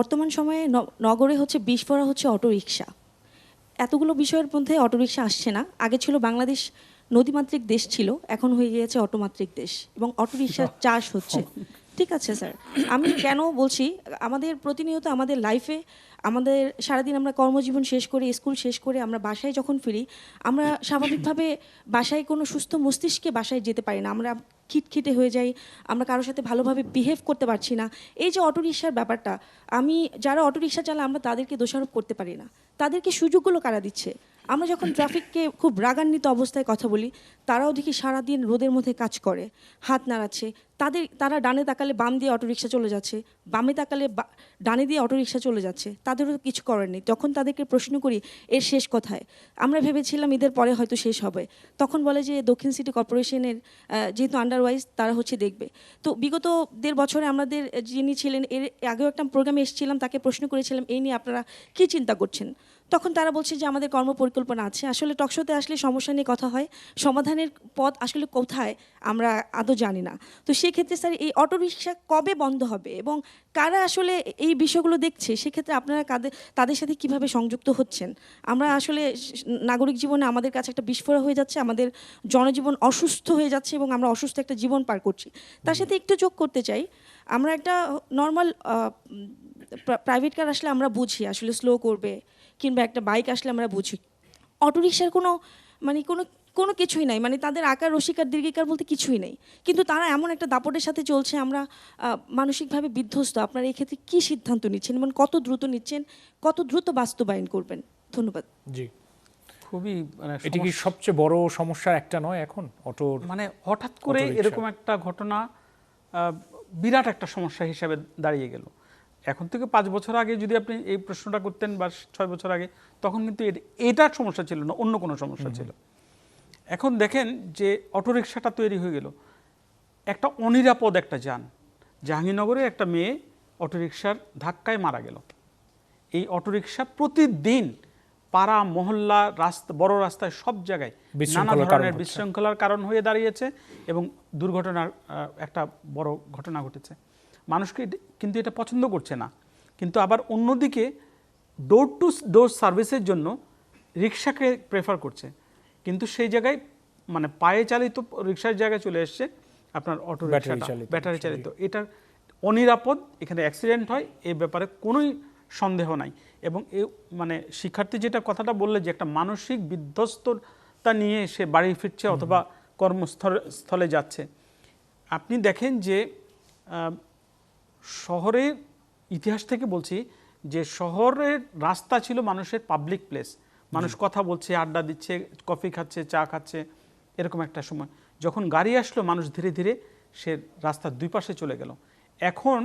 বর্তমান সময়ে নগরে হচ্ছে বিস্ফোরা হচ্ছে অটোরিকশা। এতগুলো বিষয়ের মধ্যে অটোরিকশা আসছে না। আগে ছিল বাংলাদেশ নদীমাতৃক দেশ ছিল, এখন হয়ে গিয়েছে অটোমাতৃক দেশ এবং অটোরিকশার চাষ হচ্ছে। ঠিক আছে স্যার, আমি কেন বলছি, আমাদের প্রতিনিয়ত আমাদের লাইফে আমাদের সারাদিন আমরা কর্মজীবন শেষ করে স্কুল শেষ করে আমরা বাসায় যখন ফিরি, আমরা স্বাভাবিকভাবে বাসায় কোনো সুস্থ মস্তিষ্কে বাসায় যেতে পারি না। আমরা খিটখিটে হয়ে যাই, আমরা কারোর সাথে ভালোভাবে বিহেভ করতে পারছি না। এই যে অটোরিকশার ব্যাপারটা, আমি যারা অটোরিকশা চালায় আমরা তাদেরকে দোষারোপ করতে পারি না। তাদেরকে সুযোগগুলো কারা দিচ্ছে? আমরা যখন ট্রাফিককে খুব রাগান্বিত অবস্থায় কথা বলি, তারাও দেখি সারাদিন রোদের মধ্যে কাজ করে, হাত নাড়াচ্ছে। তারা ডানে তাকালে বাম দিয়ে অটোরিকশা চলে যাচ্ছে, বামে তাকালে ডানে দিয়ে অটোরিকশা চলে যাচ্ছে, তাদেরও কিছু করার নেই। তখন তাদেরকে প্রশ্ন করি, এর শেষ কোথায়? আমরা ভেবেছিলাম ঈদের পরে হয়তো শেষ হবে। তখন বলে যে দক্ষিণ সিটি কর্পোরেশনের যেহেতু আন্ডারওয়াইজ তারা হচ্ছে দেখবে। তো বিগত 1.5 বছরে আমাদের যিনি ছিলেন, এর আগেও একটা প্রোগ্রামে এসেছিলাম, তাকে প্রশ্ন করেছিলাম এই নিয়ে আপনারা কী চিন্তা করছেন। তখন তারা বলছে যে আমাদের কর্মপরিকল্পনা আছে। আসলে টকশোতে আসলে সমস্যা নিয়ে কথা হয়, সমাধানের পথ আসলে কোথায় আমরা আদৌ জানি না। তো সেক্ষেত্রে স্যার এই অটোরিকশা কবে বন্ধ হবে এবং কারা আসলে এই বিষয়গুলো দেখছে, সেক্ষেত্রে আপনারা তাদের সাথে কিভাবে সংযুক্ত হচ্ছেন? আমরা আসলে নাগরিক জীবনে আমাদের কাছে একটা বিস্ফোরক হয়ে যাচ্ছে, আমাদের জনজীবন অসুস্থ হয়ে যাচ্ছে এবং আমরা অসুস্থ একটা জীবন পার করছি। তার সাথে একটু যোগ করতে চাই, আমরা একটা নর্মাল প্রাইভেট কার আসলে আমরা বুঝি আসলে স্লো করবে, কিংবা একটা বাইক আসলে আমরা বুঝি। অটোরিকশার কোনো মানে কোনো কিছুই নাই, মানে তাদের আকার রসিকার দীর্ঘিকার বলতে কিছুই নেই, কিন্তু তারা এমন একটা দাপটের সাথে চলছে, আমরা মানসিকভাবে বিধ্বস্ত। আপনারা এই ক্ষেত্রে কী সিদ্ধান্ত নিচ্ছেন এবং কত দ্রুত নিচ্ছেন, কত দ্রুত বাস্তবায়ন করবেন? ধন্যবাদ। জি, খুবই এটি কি সবচেয়ে বড় সমস্যার একটা নয় এখন অটোর? হঠাৎ করে এরকম একটা ঘটনা বিরাট একটা সমস্যা হিসাবে দাঁড়িয়ে গেল। এখন থেকে 5 বছর আগে যদি আপনি এই প্রশ্নটা করতেন বা 6 বছর আগে, তখন কিন্তু এটার সমস্যা ছিল না, অন্য কোনো সমস্যা ছিল। এখন দেখেন যে অটোরিকশাটা তৈরি হয়ে গেল একটা অনিরাপদ একটা যান। জাহাঙ্গীরনগরের একটা মেয়ে অটোরিকশার ধাক্কায় মারা গেল। এই অটোরিকশা প্রতিদিন পাড়া মহল্লা রাস্তা, বড় রাস্তায় সব জায়গায় নানা ধরনের বিশৃঙ্খলার কারণ হয়ে দাঁড়িয়েছে এবং দুর্ঘটনার একটা বড় ঘটনা ঘটেছে। মানুষকে কিন্তু এটা পছন্দ করছে না, কিন্তু আবার অন্যদিকে ডোর টু ডোর সার্ভিসের জন্য রিক্সাকে প্রেফার করছে। কিন্তু সেই জায়গায় মানে পায়ে চালিত রিক্সার জায়গায় চলে এসছে আপনার অটো রিক্সাটা ব্যাটারি চালিত। এটা অনিরাপদ, এখানে অ্যাক্সিডেন্ট হয়, এই ব্যাপারে কোনোই সন্দেহ নাই। এবং মানে শিক্ষার্থী যেটা কথাটা বললে যে একটা মানসিক বিধ্বস্ততা নিয়ে সে বাড়ি ফিরছে অথবা কর্মস্থলে যাচ্ছে। আপনি দেখেন যে শহরের ইতিহাস থেকে বলছি যে শহরের রাস্তা ছিল মানুষের পাবলিক প্লেস, মানুষ কথা বলছে, আড্ডা দিচ্ছে, কফি খাচ্ছে, চা খাচ্ছে, এরকম একটা সময়। যখন গাড়ি আসলো মানুষ ধীরে ধীরে সে রাস্তার দুই পাশে চলে গেল। এখন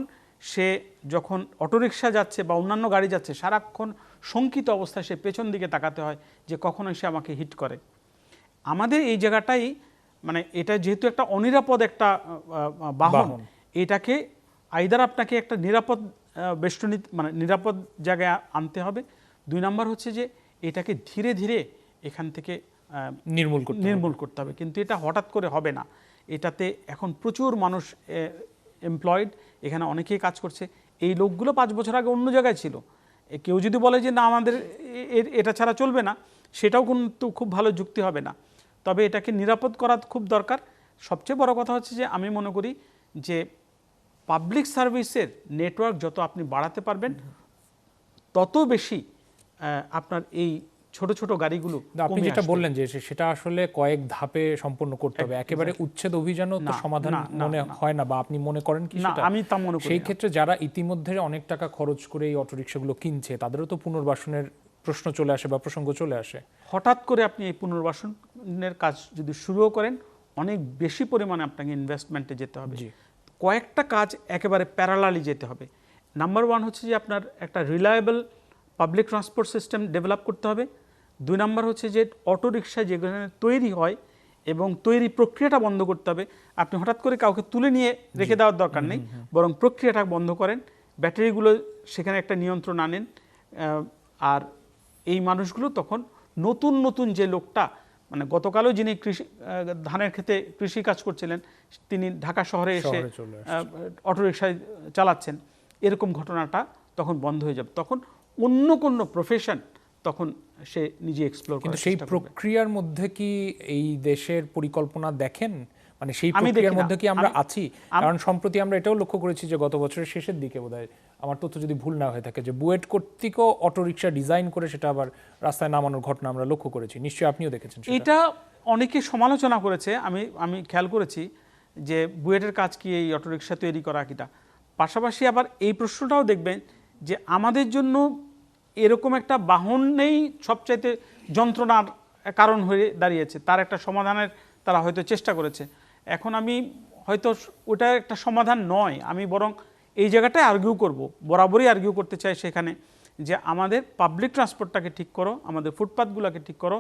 সে যখন অটোরিকশা যাচ্ছে বা অন্যান্য গাড়ি যাচ্ছে, সারাক্ষণ শঙ্কিত অবস্থায় সে পেছন দিকে তাকাতে হয় যে কখন সে আমাকে হিট করে। আমাদের এই জায়গাটাই মানে এটা যেহেতু একটা অনিরাপদ একটা বাহন, এটাকে আইদার আপনাকে একটা নিরাপদ বেষ্টনী মানে নিরাপদ জায়গায় আনতে হবে। 2 নম্বর হচ্ছে যে এটাকে ধীরে ধীরে এখান থেকে নির্মূল করতে হবে। কিন্তু এটা হঠাৎ করে হবে না। এটাতে এখন প্রচুর মানুষ এমপ্লয়েড, এখানে অনেকেই কাজ করছে। এই লোকগুলো 5 বছর আগে অন্য জায়গায় ছিল। কেউ যদি বলে যে না আমাদের এটা ছাড়া চলবে না, সেটাও কিন্তু খুব ভালো যুক্তি হবে না। তবে এটাকে নিরাপদ করা খুব দরকার। সবচেয়ে বড় কথা হচ্ছে যে আমি মনে করি যে পাবলিক সার্ভিসের নেটওয়ার্ক যত আপনি বাড়াতে পারবেন তত বেশি আপনার এই ছোট ছোট গাড়িগুলো। আপনি যেটা বললেন যে সেটা আসলে কয়েক ধাপে সম্পন্ন করতে হবে, একেবারে উচ্ছেদ অভিযানও তো সমাধান মনে হয় না, বা আপনি মনে করেন কি সেটা? আমি তা মনে করি। সেই ক্ষেত্রে যারা ইতিমধ্যে অনেক টাকা খরচ করে এই অটোরিকশাগুলো কিনছে তাদেরও তো পুনর্বাসনের প্রশ্ন চলে আসে বা প্রসঙ্গ চলে আসে। হঠাৎ করে আপনি এই পুনর্বাসনের কাজ যদি শুরুও করেন, অনেক বেশি পরিমাণে আপনাকে ইনভেস্টমেন্টে যেতে হবে। কয়েকটা কাজ একেবারে প্যারালালি যেতে হবে। নাম্বার 1 হচ্ছে যে আপনার একটা reliable public transport system develop করতে হবে। 2 নম্বর হচ্ছে যে অটোরিকশা যেখানে তৈরি হয় এবং তৈরি প্রক্রিয়াটা বন্ধ করতে হবে। আপনি হঠাৎ করে কাউকে তুলে নিয়ে রেখে দেওয়ার দরকার নেই, বরং প্রক্রিয়াটা বন্ধ করেন, ব্যাটারিগুলো সেখানে একটা নিয়ন্ত্রণ আনেন। আর এই মানুষগুলো তখন নতুন নতুন যে লোকটা মানে গতকালও যিনি ধানের ক্ষেতে কৃষি কাজ করছিলেন, তিনি ঢাকা শহরে এসে অটোরিকশায় চালাচ্ছেন, এরকম ঘটনাটা তখন বন্ধ হয়ে যাবে, তখন অন্য কোনো প্রফেশন তখন সে নিজে এক্সপ্লোর কিন্তু করার সেই চেষ্টা করবে। প্রক্রিয়ার মধ্যে কি এই দেশের পরিকল্পনা দেখেন, মানে সেই আমি দেখি প্রক্রিয়ার না। মধ্যে কি আমরা আছি? কারণ সম্প্রতি আমরা এটাও লক্ষ্য করেছি যে গত বছরের শেষের দিকে বোধহয়, আমার তথ্য যদি ভুল না হয়ে থাকে, যে বুয়েট কর্তৃকও অটোরিকশা ডিজাইন করে সেটা আবার রাস্তায় নামানোর ঘটনা আমরা লক্ষ্য করেছি, নিশ্চয়ই আপনিও দেখেছেন সেটা। এটা অনেকে সমালোচনা করেছে, আমি খেয়াল করেছি যে বুয়েটের কাজ কি এই অটোরিকশা তৈরি করা কিটা। পাশাপাশি আবার এই প্রশ্নটাও দেখবেন যে আমাদের জন্য এরকম একটা বাহন নেই সবচাইতে যন্ত্রণার কারণ হয়ে দাঁড়িয়েছে, তার একটা সমাধানের তারা হয়তো চেষ্টা করেছে। এখন আমি হয়তো ওটা একটা সমাধান নয়, আমি বরং এই জায়গাটায় আর্গিউ করব, বরাবরই আর্গিউ করতে চাই সেখানে, যে আমাদের পাবলিক ট্রান্সপোর্টটাকে ঠিক করো, আমাদের ফুটপাথগুলোকে ঠিক করো,